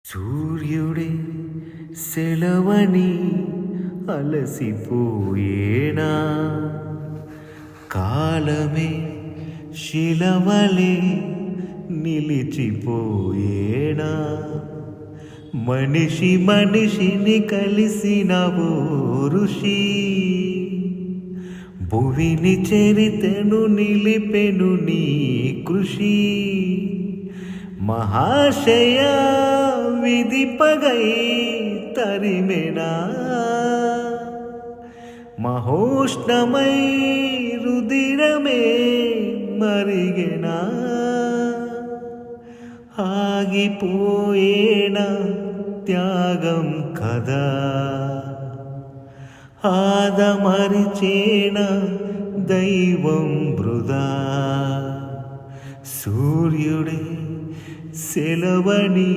సూర్యుడే సెలవని అలసిపోయేనా, కాలమే శిలవలే నిలిచిపోయేనా, మనిషి మనిషిని కలిసిన ఓ ఋషి భువిని చరితను నిలిపెను నీ కృషి. మహాశయ విధి పగై తరిమెనా, మహోష్ణమై రుదిరమే మరిగెనా, ఆగిపోయేనా త్యాగం కదా, ఆదమరిచేనా దైవం బృదా. సూర్యుడే సెలవని